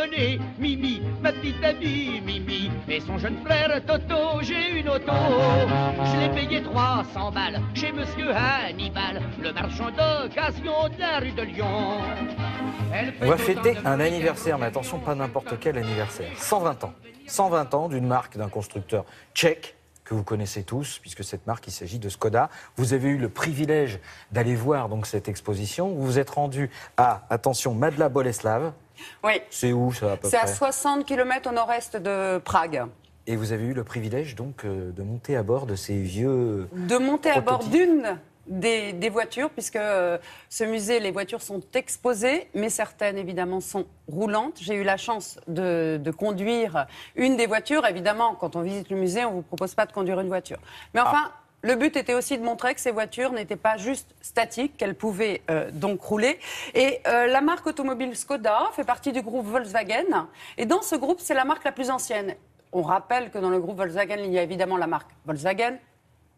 connais Mimi, ma petite amie Mimi, et son jeune frère Toto, j'ai une auto. Je l'ai payé 300 balles chez monsieur Hannibal, le marchand d'occasion de la rue de Lyon. On va fêter un anniversaire, mais attention, pas n'importe quel anniversaire. 120 ans. 120 ans d'une marque, d'un constructeur tchèque, que vous connaissez tous, puisque cette marque, il s'agit de Skoda. Vous avez eu le privilège d'aller voir donc cette exposition. Vous vous êtes rendu à, attention, Madla Boleslav. Oui. C'est où ça à peu près? C'est à 60 km au nord-est de Prague. Et vous avez eu le privilège donc de monter à bord de ces vieux De monter à bord prototypes. d'une des voitures, puisque ce musée, les voitures sont exposées, mais certaines, évidemment, sont roulantes. J'ai eu la chance de conduire une des voitures. Évidemment, quand on visite le musée, on ne vous propose pas de conduire une voiture. Mais enfin, le but était aussi de montrer que ces voitures n'étaient pas juste statiques, qu'elles pouvaient donc rouler. Et la marque automobile Skoda fait partie du groupe Volkswagen. Et dans ce groupe, c'est la marque la plus ancienne. On rappelle que dans le groupe Volkswagen, il y a évidemment la marque Volkswagen,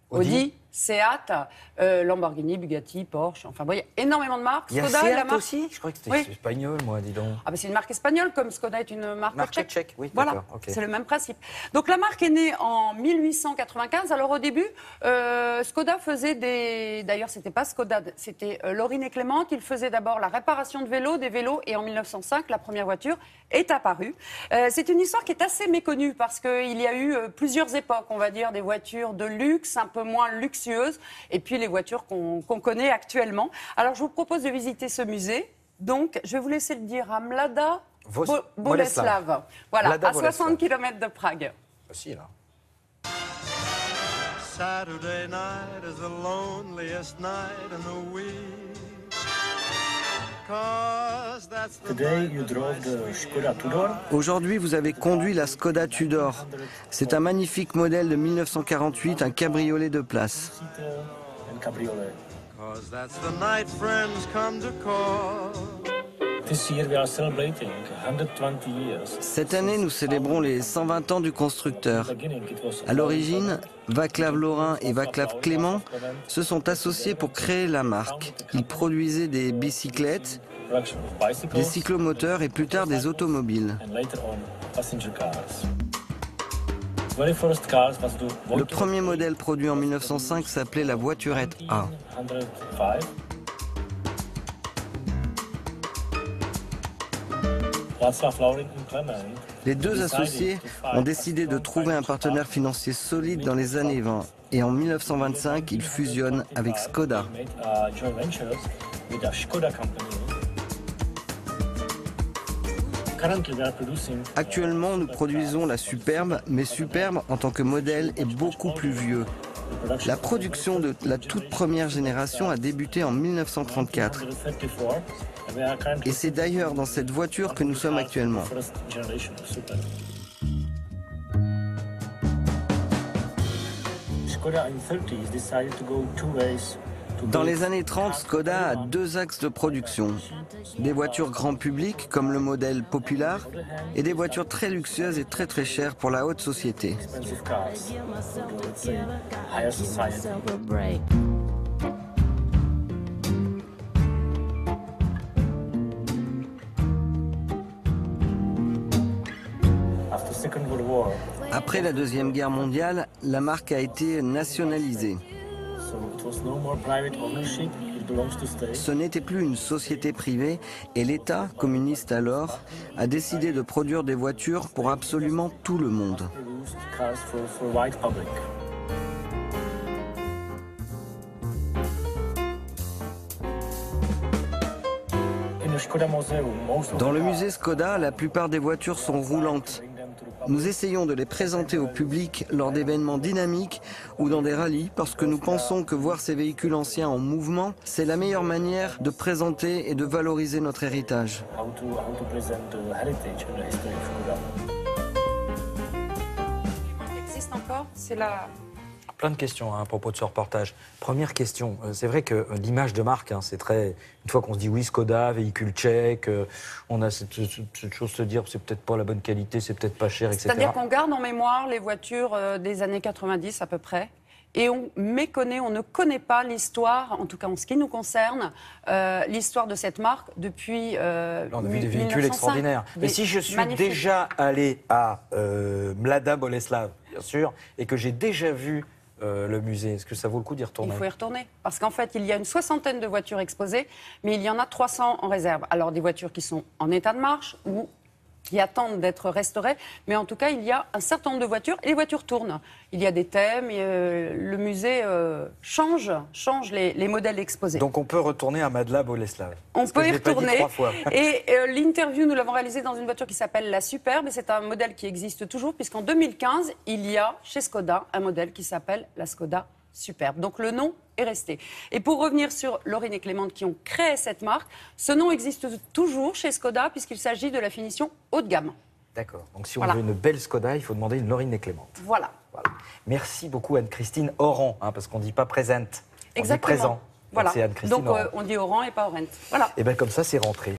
Audi, Seat, Lamborghini, Bugatti, Porsche, enfin bon, il y a énormément de marques. Il y a Skoda Seat est la marque... aussi. Je crois que c'était Oui. espagnol, moi, dis donc. Ah ben c'est une marque espagnole, comme Skoda est une marque Tchèque, oui, voilà, d'accord, ok. c'est le même principe. Donc la marque est née en 1895. Alors au début, Skoda faisait des... D'ailleurs, c'était pas Skoda, c'était Laurine et Clément. Ils faisaient d'abord la réparation de vélos, des vélos, et en 1905, la première voiture est apparue. C'est une histoire qui est assez méconnue parce qu'il y a eu plusieurs époques, on va dire, des voitures de luxe, un peu moins luxueuses, et puis les voitures qu'on connaît actuellement. Alors je vous propose de visiter ce musée. Donc, je vais vous laisser le dire à Mlada Boleslav. Voilà, Mlada à 60 Boleslav. km de Prague. Facile, hein. Saturday night is the loneliest night in the week. 'Cause that's the Today night you that drove my the sweet Skoda Tudor. Aujourd'hui, vous avez conduit la Skoda Tudor. C'est un magnifique modèle de 1948, un cabriolet de place. Seater and cabriolet. 'Cause that's the night friends come to call. This year we are celebrating 120 years. Cette année, nous célébrons les 120 ans du constructeur. Beginning it was À l'origine, Václav Laurin et Václav Clément se sont associés pour créer la marque. Ils produisaient des bicyclettes, production of bicycles des cyclomoteurs et plus tard des automobiles. and later on passenger cars. Very first cars was the Le premier modèle produit en 1905 s'appelait la voiturette A. 105. Václav Laurin and Clement. Les deux associés ont décidé de trouver un partenaire financier solide dans les années 20. Et en 1925, ils fusionnent avec Skoda. Made a joint venture with a Skoda company. Currently we are producing Actuellement, nous produisons la Superbe, mais Superbe en tant que modèle est beaucoup plus vieux. La production de la toute première génération a débuté en 1934. 134 and we are currently Et c'est d'ailleurs dans cette voiture que nous sommes actuellement. first generation of Super. Skoda in 30s decided to go two ways. Dans les années 30, Skoda a deux axes de production. Des voitures grand public, comme le modèle Popular, et des voitures très luxueuses et très chères pour la haute société. Expensive cars, let's say higher society. After Second World War, Après la Deuxième Guerre mondiale, la marque a été nationalisée. so it was no more private ownership, it belongs to state. Ce n'était plus une société privée et l'État, communiste alors, a décidé de produire des voitures pour absolument tout le monde. Produced cars for wide public. In the Skoda Museum, most of Dans the le cars musée Skoda, la plupart des voitures sont roulantes. bring them to the public. Nous essayons de les présenter au public lors d'événements dynamiques ou dans des rallyes parce que nous pensons que voir ces véhicules anciens en mouvement, c'est la meilleure manière de présenter et de valoriser notre héritage. How to present the heritage and the history of Skoda. Elle existe encore, c'est la... Plein de questions hein, à propos de ce reportage. Première question, c'est vrai que l'image de marque, hein, c'est très... Une fois qu'on se dit oui, Skoda, véhicule tchèque, on a cette chose de se dire c'est peut-être pas la bonne qualité, c'est peut-être pas cher, etc. C'est-à-dire qu'on garde en mémoire les voitures des années 90 à peu près. et on méconnaît, on ne connaît pas l'histoire, en tout cas en ce qui nous concerne, l'histoire de cette marque depuis Là, on a vu des véhicules 1905. extraordinaires. Mais si je suis Magnifiques. déjà allé à Mlada Boleslav, bien sûr, et que j'ai déjà vu le musée, est-ce que ça vaut le coup d'y retourner? Il faut y retourner. Parce qu'en fait, il y a une soixantaine de voitures exposées, mais il y en a 300 en réserve. Alors, des voitures qui sont en état de marche ou qui attendent d'être restaurées. Mais en tout cas, il y a un certain nombre de voitures et les voitures tournent. Il y a des thèmes, et, le musée change les modèles exposés. Donc on peut retourner à Mlada Boleslav. On Parce que peut y je l'ai pas dit retourner. 3 fois. Et l'interview, nous l'avons réalisée dans une voiture qui s'appelle la Superbe. Et c'est un modèle qui existe toujours, puisqu'en 2015, il y a chez Skoda un modèle qui s'appelle la Skoda Superbe. Donc le nom est resté. Et pour revenir sur Laurine et Clément qui ont créé cette marque, ce nom existe toujours chez Skoda, puisqu'il s'agit de la finition haut de gamme. D'accord. Donc si on Voilà. veut une belle Skoda, il faut demander une Laurine et Clément. Voilà. Voilà. Merci beaucoup Anne-Christine Oran, parce qu'on ne dit pas présente, on dit Exactement. présent. Voilà. C'est Anne-Christine Donc Oran. on dit Oran et pas Orent. Voilà. Et bien comme ça, c'est rentré.